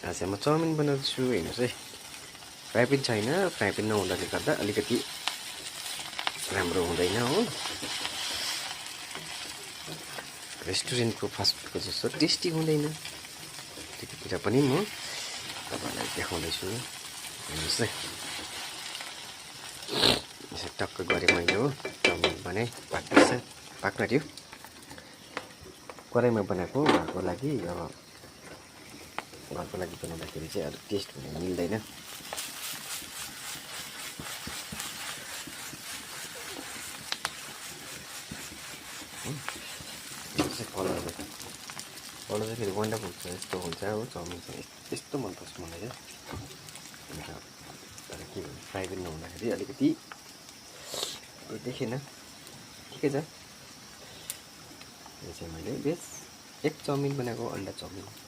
आज म चाउमिन बनाउँछु हेर्नुहोस् है। फ्राई प्यान छैन, फ्राई प्यान नहुँदाले गर्दा अलिकति राम्रो हुँदैन हो। रेस्टुरेन्टको फास्टफुडको जस्तो टेस्टी हुँदैन। त्यतिखेर पनि म तपाईँलाई देखाउँदैछु हेर्नुहोस् है। यसो टक्क गरेँ मैले हो, चाउमिन बनाएँ, पाक्न थियो। कराईमा बनाएको घरको लागि, अब घरको लागि बनाउँदाखेरि चाहिँ अलिक टेस्ट हुन मिल्दैन। कलर चाहिँ फेरि वन्डरफुल छ, यस्तो हुन्छ हो चाउमिन चाहिँ, यस्तो मनपर्छ मलाई चाहिँ। अन्त तर के भन्नु, फ्राई पनि नहुँदाखेरि अलिकति देखेन, ठिकै छ। यो चाहिँ मैले बेस एक चाउमिन बनाएको, अन्डा चाउमिन।